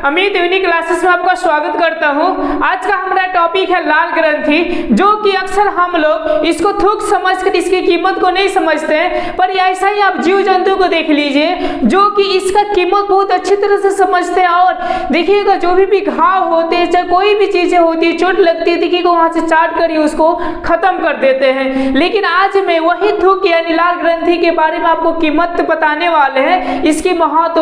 Amit unique classes में आपका स्वागत करता हूं। आज का हमारा टॉपिक है लाल ग्रंथि, जो कि अक्सर हम लोग इसको थूक समझकर इसकी कीमत को नहीं समझते हैं, पर ऐसा ही आप जीव जंतु को देख लीजिए जो कि इसका कीमत बहुत अच्छी तरह से समझते हैं। और देखिएगा जो भी घाव होते हैं, चाहे कोई भी चीजें होती है, चोट लगती है, देखिएगा वहां से चाट कर ही उसको खत्म कर देते हैं। लेकिन आज मैं वही थूक यानी लाल ग्रंथि के बारे में आपको कीमत बताने वाले हैं। इसकी महत्व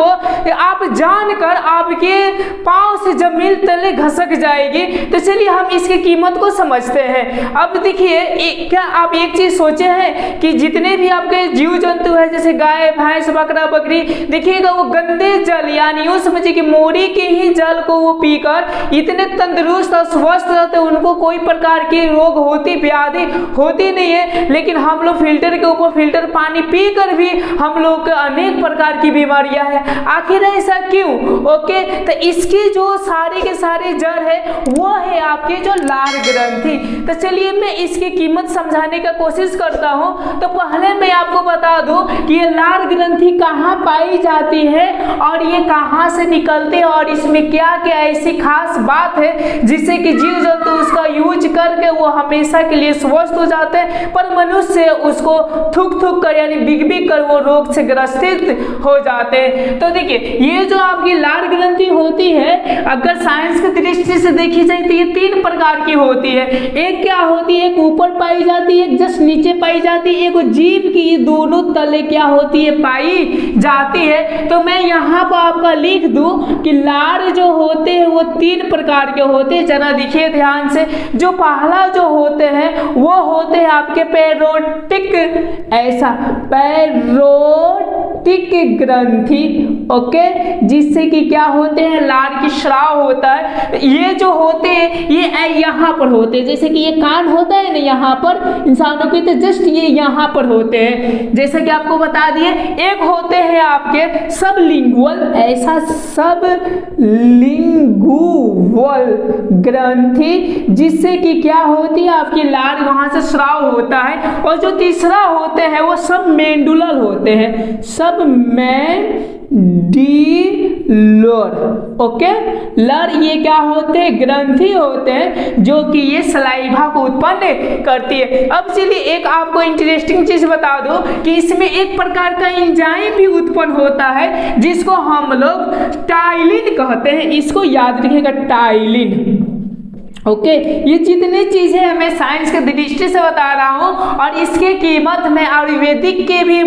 आप जानकर आपके पांव से जमीन तले घसक जाएगी। तो चलिए हम इसकी कीमत को समझते हैं। अब देखिए क्या आप एक चीज सोचे हैं कि जितने भी आपके जीव जंतु है, जैसे गाय भैंस बकरा बकरी, देखिएगा वो गंदे जल यानी यूं समझिए कि मोरी के ही जल को वो पीकर इतने तंदुरुस्त और स्वस्थ रहते, उनको कोई प्रकार की रोग होती व्याधि होती नहीं है। लेकिन हम लोग फिल्टर के ऊपर फिल्टर पानी पीकर भी हम लोग को अनेक प्रकार की बीमारियां हैं। आखिर ऐसा क्यों? ओके, तो इसकी जो सारे के सारे जड़ है वो है आपके जो लाल ग्रंथि। तो चलिए मैं इसकी कीमत समझाने का कोशिश करता हूं। तो पहले मैं आपको बता दूं कि ये लाल ग्रंथि कहां पाई जाती है और ये कहां से निकलते हैं और इसमें क्या क्या ऐसी खास बात है जिससे कि जीव जंतु उसका यूज करके वो हमेशा के लिए स्वस्थ हो जाते हैं, पर मनुष्य उसको थूक थूक कर यानी बिग बिग कर वो रोग से ग्रसित हो जाते हैं। तो देखिए ये जो आपकी लाल ग्रंथि होती है, अगर साइंस की दृष्टि से देखी जाए तो ये तीन प्रकार की होती है। एक क्या होती है, एक ऊपर पाई जाती है, एक जस्ट नीचे पाई जाती है, एक जीभ की दोनों तले क्या होती है, पाई जाती है। तो मैं यहाँ पर आपका लिख दूं कि लार जो होते हैं वो तीन प्रकार के होते हैं। जरा देखिए ध्यान से, जो पहला जो होते हैं वो होते हैं आपके पैरोटिक, ऐसा पैरोटिक ग्रंथि, ओके, जिससे कि क्या होते हैं लार की स्राव होता है। ये जो होते हैं ये यहाँ पर होते हैं, जैसे कि ये कान होता है ना यहाँ पर इंसानों के, तो जस्ट ये यहाँ पर होते हैं, जैसे कि आपको बता दिए। एक होते हैं आपके सबलिंगुअल, ऐसा सबलिंगुअल ग्रंथि, जिससे कि क्या होती है आपकी लार वहां से स्राव होता है। और जो तीसरा होते हैं वो सब मेंडुलर होते हैं, सब मेंडिलर, ओके लर, ये क्या होते हैं, ग्रंथि होते हैं जो कि ये सलाइवा को उत्पन्न करती है। अब चलिए एक आपको इंटरेस्टिंग चीज बता दो कि इसमें एक प्रकार का एंजाइम भी उत्पन्न होता है जिसको हम लोग टाइलिन कहते हैं। इसको याद रखिएगा, टाइलिन, ओके। ये जितनी चीजें मैं साइंस के दृष्टि से बता रहा हूं और इसके कीमत में आयुर्वेदिक के भी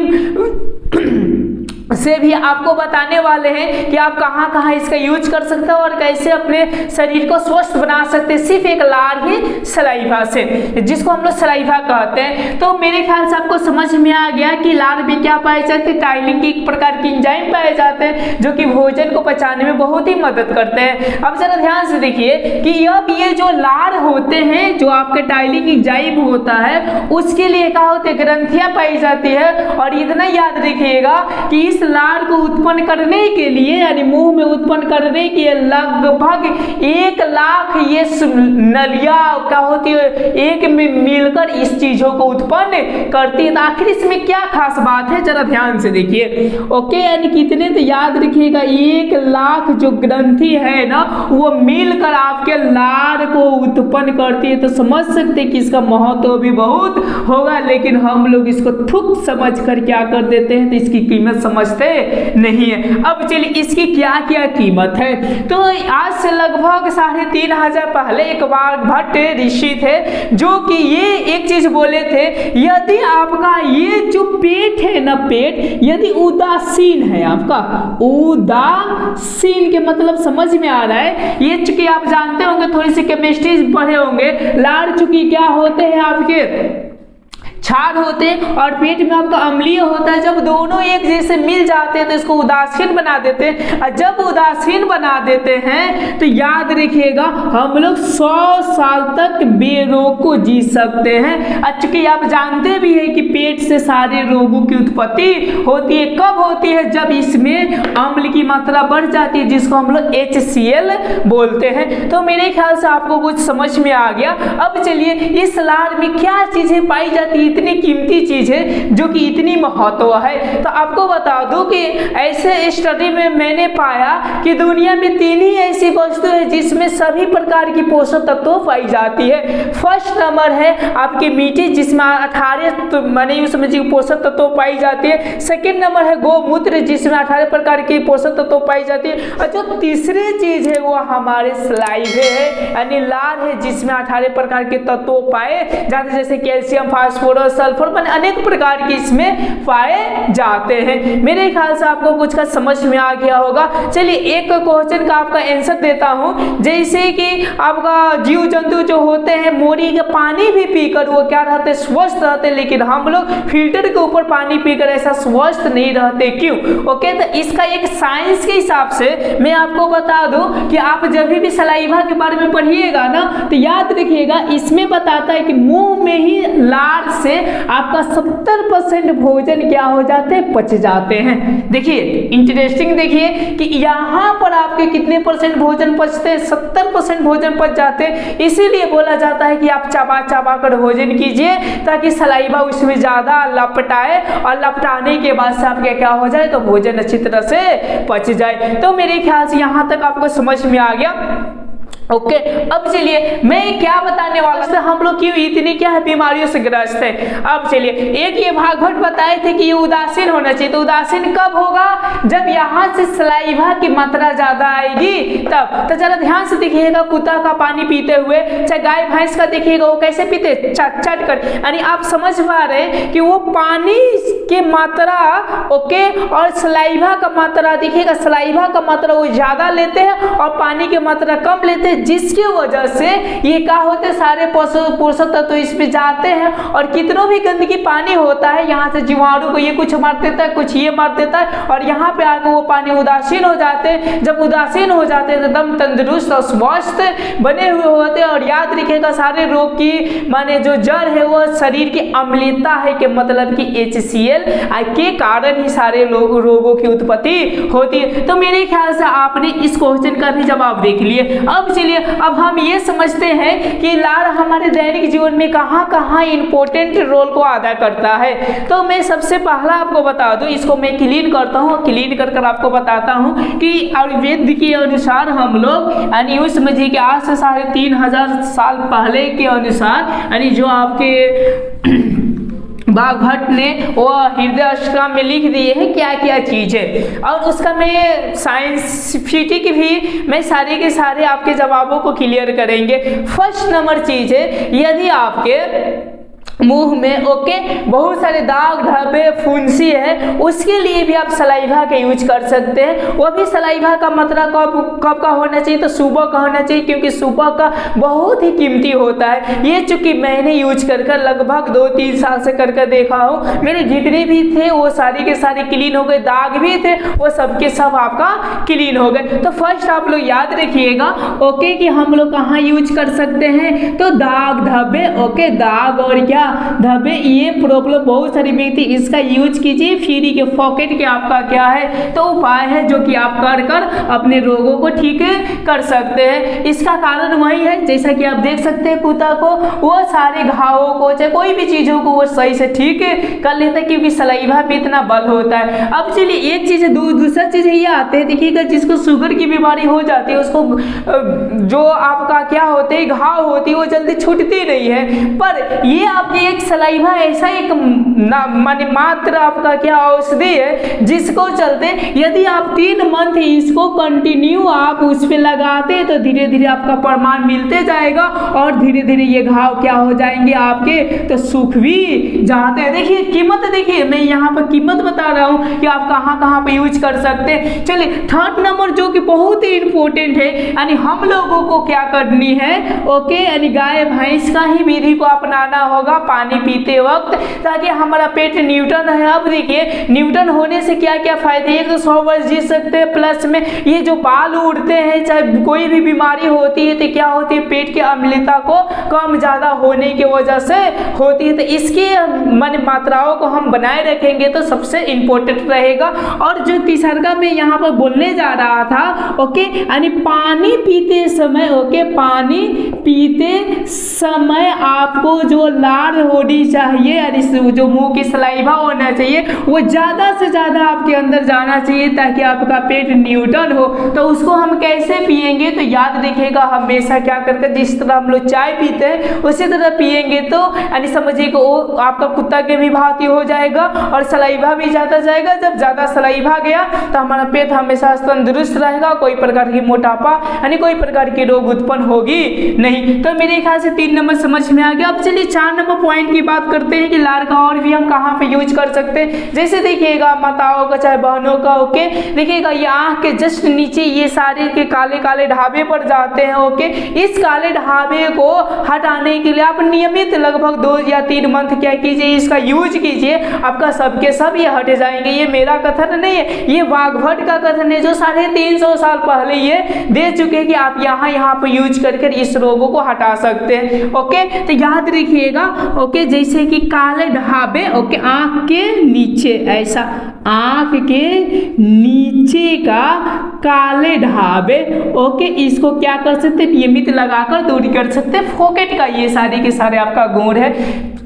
से भी आपको बताने वाले हैं कि आप कहां कहां इसका यूज कर सकते हो और कैसे अपने शरीर को स्वस्थ बना सकते हैं, सिर्फ एक लार ही सलाइवा से, जिसको हम लोग सलाइवा कहते हैं। तो मेरे ख्याल से आपको समझ में आ गया कि लार में क्या पाए जाते हैं, टाइलिन की एक प्रकार की एंजाइम पाए जाते हैं जो कि भोजन को पचाने में बहुत ही मदद करते हैं। अब जरा ध्यान से देखिए कि अब ये जो लार होते हैं, जो आपके टाइलिन एंजाइम होता है, उसके लिए क्या होते हैं, ग्रंथियां पाई जाती है। और इतना याद रखिएगा कि इस लार को उत्पन्न करने के लिए यानी मुंह में उत्पन्न करने के लिए लगभग 1 लाख ये नलियां क्या होती है, एक में मिलकर इस चीजों को उत्पन्न करती है। तो आखिर इसमें क्या खास बात है, जरा ध्यान से देखिए, ओके। यानी कितने, तो याद रखिएगा 1 लाख जो ग्रंथि है ना वो मिलकर आपके लार को उत्पन्न करती है। तो समझ सकते हैं कि इसका महत्व भी बहुत होगा, लेकिन हम लोग इसको थुक समझ कर क्या कर देते हैं, तो इसकी कीमत समझते नहीं है। अब चलिए इसकी क्या क्या कीमत है। तो आज से लगभग 3500 पहले एक बार भट्ट ऋषि थे जो कि ये एक चीज बोले थे, यदि आपका ये जो पेट है ना, पेट यदि उदासीन है, आपका उदासीन के मतलब समझ में आ रहा है, ये चूंकि आप जानते होंगे, थोड़ी सी केमिस्ट्री पढ़े होंगे, लार चूंकि क्या होते हैं आपके क्षार होते हैं और पेट में आपका अम्लीय होता है। जब दोनों एक जैसे मिल जाते हैं तो इसको उदासीन बना देते हैं, और जब उदासीन बना देते हैं तो याद रखिएगा हम लोग 100 साल तक बेरोग को जी सकते हैं। चूंकि आप जानते भी हैं कि पेट से सारे रोगों की उत्पत्ति होती है, कब होती है, जब इसमें अम्ल की मात्रा बढ़ जाती है, जिसको हम लोग HCl बोलते हैं। तो मेरे ख्याल से आपको कुछ समझ में आ गया। अब चलिए इस लार में क्या चीजें पाई जाती है, कितनी कीमती चीज है जो कि इतनी महत्व है। तो आपको बता दूं कि ऐसे स्टडी में मैंने पाया कि दुनिया में 3 ही ऐसी वस्तु है जिसमें सभी प्रकार की पोषक तत्व पाई जाती है। फर्स्ट नंबर है आपकी मिट्टी, जिसमें 18 माने यूं समझिए पोषक तत्व पाई जाती है। सेकेंड नंबर है गौमूत्र, जिसमें 18 प्रकार की पोषक तत्व पाई जाती है। और जो तीसरी चीज है वो हमारे सलाइवे है, यानी लार है, जिसमें 18 प्रकार के तत्व पाए जाते हैं, जैसे कैल्शियम, फास्फोरस, सल्फर, माने अनेक प्रकार के इसमें पाए जाते हैं। मेरे ख्याल से आपको कुछ का समझ में आ गया होगा। चलिए एक क्वेश्चन का आपका आंसर देता हूं, जैसे कि आपका जीव जंतु जो होते हैं मोरी के पानी भी पीकर वो क्या रहते हैं, स्वस्थ रहते, लेकिन हम लोग फिल्टर के ऊपर पानी पीकर ऐसा स्वस्थ नहीं रहते, क्यों? ओके, तो इसका एक साइंस के हिसाब से मैं आपको बता दूं कि आप जब भी सलाइवा के बारे में पढ़िएगा ना तो याद रखिएगा, इसमें बताता है कि मुंह में ही लार से आपका 70% भोजन क्या हो जाते हैं, पच जाते हैं। देखिए इंटरेस्टिंग, देखिए कि यहाँ पर आपके कितने परसेंट भोजन पचते हैं, 70% भोजन पच जाते हैं। इसीलिए बोला जाता है कि आप चबा चबा कर भोजन कीजिए ताकि सलाइवा उसमें ज्यादा लपटाए, और लपटाने के बाद से आपके क्या हो जाए, तो भोजन अच्छी तरह से पच जाए। तो मेरे ख्याल से यहाँ तक आपको समझ में आ गया। ओके, अब चलिए मैं क्या बताने वाला था, हम लोग क्यों इतनी क्या है बीमारियों से ग्रस्त है। अब चलिए एक ये भागवत बताए थे कि ये उदासीन होना चाहिए, तो उदासीन कब होगा, जब यहाँ से सलाइवा की मात्रा ज्यादा आएगी तब। तो जरा ध्यान से देखिएगा, कुत्ता का पानी पीते हुए, चाहे गाय भैंस का देखिएगा वो कैसे पीते, चट चट कर, यानी आप समझ पा रहे हैं कि वो पानी की मात्रा ओके और सलाइवा का मात्रा देखिएगा, सलाइवा का मात्रा वो ज्यादा लेते हैं और पानी की मात्रा कम लेते हैं, जिसकी वजह से ये क्या होते हैं, सारे पोषक तत्व इस पे जाते हैं। और कितनों भी गंदगी पानी होता है, यहाँ से जीवाणु को ये कुछ मार देता है, कुछ ये मार देता है, और यहाँ पे आकर वो पानी उदासीन हो जाते हैं। जब उदासीन हो जाते हैं तो एकदम तंदुरुस्त और स्वस्थ बने हुए होते हैं। और याद रखिएगा, सारे रोग की माने जो जड़ है वो शरीर की अम्लता है, कि मतलब कि HCl के कारण ही सारे रोगों की उत्पत्ति होती है। तो मेरे ख्याल से आपने इस क्वेश्चन का भी जवाब देख लिए। अब चलिए अब हम ये समझते हैं कि लार हमारे दैनिक जीवन में कहाँ कहाँ इंपॉर्टेंट रोल को अदा करता है। तो मैं सबसे पहला आपको बता दूं, इसको मैं क्लीन करता हूँ, क्लीन कर कर आपको बताता हूँ कि आयुर्वेद के अनुसार हम लोग यानी यूँ समझिए कि आज से 3500 साल पहले के अनुसार, यानी जो आपके भागवत ने वो हृदय अष्टकम में लिख दिए हैं क्या क्या चीज है, और उसका मैं साइंटिफिक भी मैं सारे के सारे आपके जवाबों को क्लियर करेंगे। फर्स्ट नंबर चीज है, यदि आपके मुंह में ओके बहुत सारे दाग धब्बे फुंसी है, उसके लिए भी आप सलाइवा का यूज कर सकते हैं। वो भी सलाइवा का मात्रा कब का होना चाहिए, तो सुबह का होना चाहिए, क्योंकि सुबह का बहुत ही कीमती होता है। ये चूंकि मैंने यूज कर लगभग 2-3 साल से करके देखा हूँ, मेरे जितने भी थे वो सारे के सारे क्लीन हो गए, दाग भी थे वो सबके सब आपका क्लीन हो गए। तो फर्स्ट आप लोग याद रखिएगा ओके कि हम लोग कहाँ यूज कर सकते हैं, तो दाग धब्बे ओके, दाग और क्या धब्बे, ये प्रॉब्लम बहुत सारी व्यक्ति इसका यूज कीजिए। फ्री के पॉकेट के आपका क्या है, तो उपाय है जो कि आप कर कर अपने रोगों को ठीक कर सकते हैं। इसका कारण वही है, जैसा कि आप देख सकते हैं कुत्ता को वो सारे घावों को चाहे कोई भी चीजों को वो सही से ठीक कर लेता है, क्योंकि सलाइवा पे इतना बल होता है। अब चलिए एक चीज है, दूसरा चीज ये आते हैं, देखिएगा जिसको शुगर की बीमारी हो जाती है उसको जो आपका क्या होते हैं घाव होती है वो जल्दी छूटती नहीं है, पर ये आप एक सलाइवा ऐसा एक माने मात्र आपका क्या औषधि है जिसको चलते यदि आप 3 मंथ इसको कंटिन्यू आप उस पे लगाते हैं तो धीरे धीरे आपका प्रमाण मिलते जाएगा और धीरे धीरे ये घाव क्या हो जाएंगे आपके, तो सूख भी जाते हैं। देखिए कीमत, देखिए मैं यहाँ पर कीमत बता रहा हूँ कि आप कहाँ कहाँ पे यूज कर सकते हैं। चलिए थर्ड नंबर जो कि बहुत ही इंपॉर्टेंट है, यानी हम लोगों को क्या करनी है ओके, यानी गाय भैंस का ही विधि को अपनाना होगा पानी पीते वक्त, ताकि हमारा पेट न्यूटन है। अब देखिए न्यूटन होने से क्या क्या फायदे, एक तो 100 वर्ष जी सकते हैं, प्लस में ये जो बाल उड़ते हैं चाहे कोई भी बीमारी होती है तो क्या होती है पेट की अम्लता को कम ज्यादा होने की वजह से होती है, तो इसकी मन मात्राओं को हम बनाए रखेंगे तो सबसे इंपॉर्टेंट रहेगा। और जो तीसरा मैं यहाँ पर बोलने जा रहा था ओके, यानी पानी पीते समय ओके, पानी पीते समय आपको जो लार लार होनी चाहिए और इस जो मुंह की सलाइवा होना चाहिए वो ज़्यादा से ज़्यादा आपके अंदर जाना चाहिए ताकि आपका पेट न्यूट्रल हो। तो उसको हम कैसे पिएंगे, तो याद रखिएगा हमेशा क्या करके जिस तरह हम लोग चाय पीते हैं उसी तरह पिएंगे तो यानी समझिए कि वो आपका कुत्ता के भी भांति हो जाएगा और सलाइवा भी जाता जाएगा। जब ज़्यादा सलाइवा गया तो हमारा पेट हमेशा तंदुरुस्त रहेगा, कोई प्रकार की मोटापा यानी कोई प्रकार की रोग उत्पन्न होगी नहीं। तो मेरे ख्याल से 3 नंबर समझ में आ गया। अब चलिए 4 नंबर पॉइंट की बात करते हैं कि लार का और भी हम कहाँ पे यूज कर सकते हैं। जैसे देखिएगा माताओं का चाहे बहनों का, ओके, देखिएगा ये आँख के जस्ट नीचे ये सारे के काले काले ढाबे पड़ जाते हैं, ओके। इस काले ढाबे को हटाने के लिए आप नियमित लगभग 2 या 3 मंथ क्या कीजिए, इसका यूज कीजिए, आपका सबके सब ये हट जाएंगे। ये मेरा कथन नहीं है, ये वाघभट का कथन है जो 350 साल पहले ये दे चुके हैं कि आप यहाँ पर यूज करके इस रोगों को हटा सकते हैं, ओके। तो याद रखिएगा, ओके, जैसे कि काले ढाबे, ओके, आँख के नीचे, ऐसा आँख के नीचे का काले ढाबे, ओके, इसको क्या कर सकते, नियमित लगाकर दूर कर सकते। फोकेट का ये सारे के सारे आपका गुण है,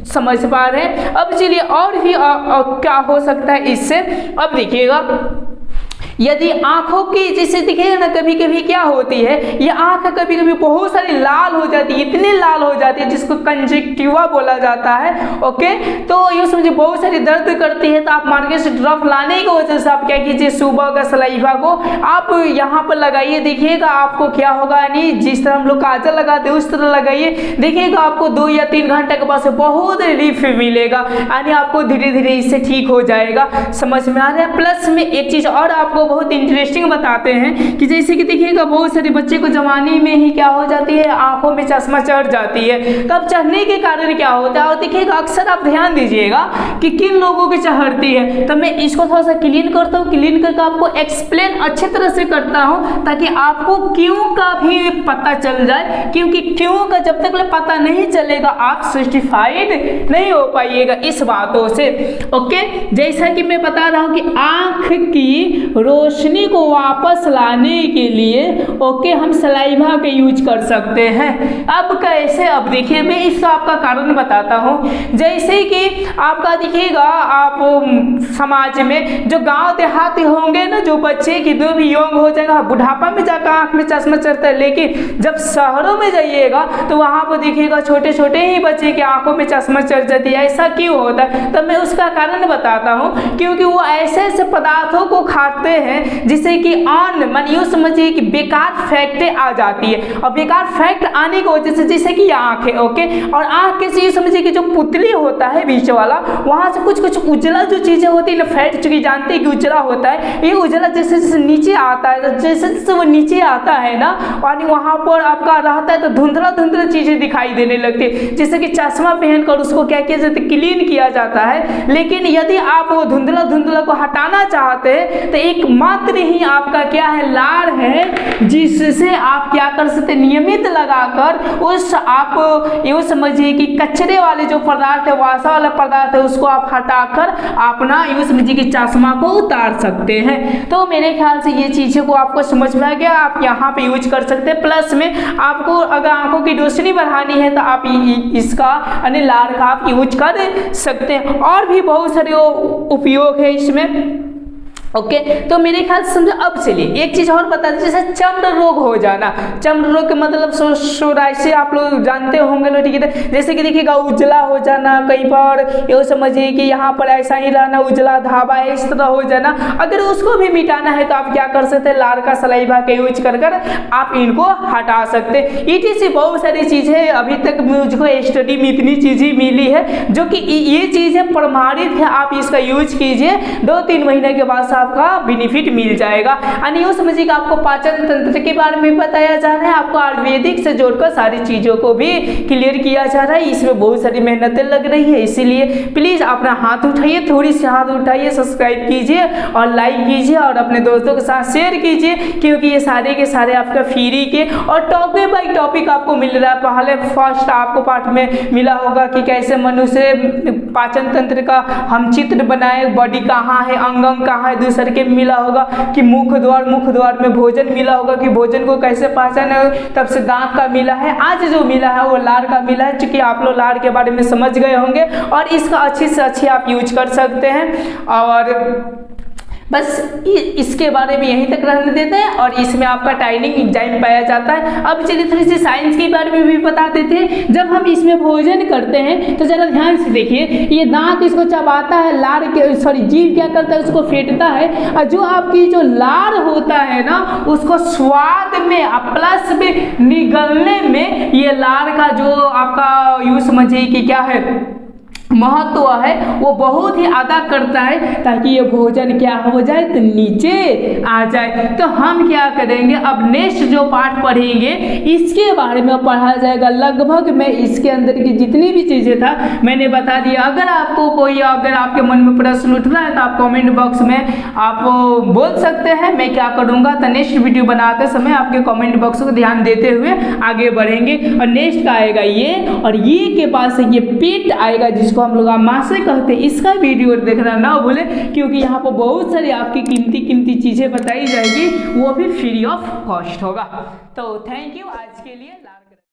समझ पा रहे हैं। अब चलिए और भी क्या हो सकता है इससे। अब देखिएगा यदि आंखों की जैसे दिखेगा ना कभी कभी क्या होती है, ये आंख कभी कभी बहुत सारी लाल हो जाती है, इतनी लाल हो जाती है जिसको कंजक्टिवा बोला जाता है, ओके। तो ये समझिए बहुत सारी दर्द करती है, तो आप मार्केट से ड्रॉप लाने की वजह से आप क्या कीजिए, सुबह का सलाइवा को आप यहाँ पर लगाइए, देखिएगा आपको क्या होगा, यानी जिस तरह हम लोग काजल लगाते हैं उस तरह लगाइए, देखिएगा आपको 2 या 3 घंटे के बाद बहुत रिलीफ मिलेगा, यानी आपको धीरे धीरे इससे ठीक हो जाएगा। समझ में आ रहा है। प्लस में एक चीज़ और आपको बहुत इंटरेस्टिंग बताते हैं कि जैसे कि देखिएगा बहुत सारे बच्चे को जवानी में ही क्या हो जाती है, आंखों में चश्मा चढ़ जाती है। तब चढ़ने के कारण क्या होता है, और देखिएगा अक्सर आप ध्यान दीजिएगा कि किन लोगों की चढ़ती है। तो मैं इसको थोड़ा सा क्लीन करता हूँ, क्लीन करके आपको एक्सप्लेन अच्छी तरह से करता हूँ ताकि आपको क्यों का भी पता चल जाए, क्योंकि क्यों का जब तक पता नहीं चलेगा आप सर्टिफाइड नहीं हो पाइएगा इस बातों से, ओके। जैसा कि मैं बता रहा हूँ कि आंख की रोशनी को वापस लाने के लिए, ओके, हम सलाइवा का यूज कर सकते हैं। अब कैसे, अब देखिए मैं इसका आपका कारण बताता हूँ। जैसे कि आपका देखिएगा आप समाज में जो गांव देहाती होंगे ना, जो बच्चे की जो भी यंग हो जाएगा बुढ़ापा में जाकर आंख में चश्मा चढ़ता है, लेकिन जब शहरों में जाइएगा तो वहां पर देखिएगा छोटे छोटे ही बच्चे की आंखों में चश्मा चढ़ जाती है। ऐसा क्यों होता है, तो मैं उसका कारण बताता हूँ। क्योंकि वो ऐसे ऐसे पदार्थों को खाते हैं जिससे कि मान यूँ समझिए कि बेकार फैक्टें आ जाती है, और बेकार फैक्ट आने की वजह से जैसे कि आँख है, ओके, और आँख के से ये समझिए कि जो पुतली होता है बीच वाला, वहाँ से कुछ कुछ उजला जो चीज़ें होती है ना, फैट चूँकि जानते हैं कि उजला होता है, ये उजला जैसे जैसे नीचे आता है, तो जैसे जैसे वो नीचे आता है ना, और वहाँ पर आपका रहता है तो धुंधला धुंधला चीज़ें दिखाई देने लगती है, जैसे कि चश्मा पहनकर उसको क्या किया जाता है, क्लीन किया जाता है। लेकिन यदि आप वो धुंधला धुंधला को हटाना चाहते हैं तो एक मात्र ही आपका क्या है, लार है, जिससे आप क्या कर सकते, नियमित लगाकर उस आप यूँ समझिए कि कचरे वाले जो पदार्थ है, वासा वाला पदार्थ है, उसको आप हटाकर अपना यूँ समझिए कि चश्मा को उतार सकते हैं। तो मेरे ख्याल से ये चीज़ों को आपको समझ में आ गया, आप यहाँ पे यूज कर सकते हैं। प्लस में आपको अगर आंखों की रोशनी बढ़ानी है तो आप इसका यानी लार का आप यूज कर सकते हैं। और भी बहुत सारे उपयोग है इसमें, ओके। तो मेरे ख्याल से समझो। अब चलिए एक चीज और बता दें, जैसे चर्म रोग हो जाना, चर्म रोग के मतलब सोराइसिस आप लोग जानते होंगे लोग, ठीक है। जैसे कि देखिएगा उजला हो जाना, कहीं पर ये समझिए कि यहाँ पर ऐसा ही रहना, उजला धाबा है, इस तरह हो जाना। अगर उसको भी मिटाना है तो आप क्या कर सकते हैं, लार का सलाइवा का यूज कर आप इनको हटा सकते हैं। ETC बहुत सारी चीजें अभी तक मुझको स्टडी में इतनी चीजें मिली है जो कि ये चीजें प्रमाणित है, आप इसका यूज कीजिए, 2-3 महीने के बाद आपका बेनिफिट मिल जाएगा। यानी यूँ समझिए कि आपको पाचन तंत्र के बारे में बताया जा रहा है, आपको आयुर्वेदिक से जोड़कर सारी चीज़ों को भी क्लियर किया जा रहा है। इसमें बहुत सारी मेहनतें लग रही है, इसीलिए प्लीज़ अपना हाथ उठाइए, थोड़ी सी हाथ उठाइए, सब्सक्राइब कीजिए और लाइक कीजिए और अपने दोस्तों के साथ शेयर कीजिए, क्योंकि ये सारे के सारे आपका फ्री के और टॉपिक बाई टॉपिक आपको मिल रहा है। पहले फर्स्ट आपको पार्ट में मिला होगा कि कैसे मनुष्य पाचन तंत्र का हम चित्र बनाए, बॉडी कहाँ है, अंग कहाँ है, दूसरे के मिला होगा, कि मुख द्वार में भोजन मिला होगा, कि भोजन को कैसे पहचाना, तब से दांत का मिला है। आज जो मिला है वो लार का मिला है, चूंकि आप लोग लार के बारे में समझ गए होंगे और इसका अच्छी से अच्छी आप यूज कर सकते हैं। और बस इसके बारे में यहीं तक रहने देते हैं और इसमें आपका टाइमिंग एंजाइम पाया जाता है। अब चलिए थोड़ी सी साइंस के बारे में भी बता देते हैं। जब हम इसमें भोजन करते हैं तो जरा ध्यान से देखिए, ये दांत इसको चबाता है, जीभ क्या करता है, उसको फेंटता है, और जो आपकी जो लार होता है ना, उसको स्वाद में प्लस में निगलने में ये लार का जो आपका यूँ समझिए कि क्या है महत्व है, वो बहुत ही अदा करता है, ताकि ये भोजन क्या हो जाए तो नीचे आ जाए। तो हम क्या करेंगे, अब नेक्स्ट जो पार्ट पढ़ेंगे इसके बारे में पढ़ा जाएगा। लगभग मैं इसके अंदर की जितनी भी चीज़ें था मैंने बता दिया। अगर आपको कोई अगर आपके मन में प्रश्न उठ रहा है तो आप कमेंट बॉक्स में आप बोल सकते हैं, मैं क्या करूँगा तो नेक्स्ट वीडियो बनाते समय आपके कमेंट बॉक्स को ध्यान देते हुए आगे बढ़ेंगे। और नेक्स्ट का आएगा ये, और ये के पास ये पेट आएगा जिसको हम लोग आमाशय कहते हैं। इसका वीडियो देखना ना भूले, क्योंकि यहाँ पर बहुत सारी आपकी कीमती चीजें बताई जाएगी, वो भी फ्री ऑफ कॉस्ट होगा। तो थैंक यू आज के लिए।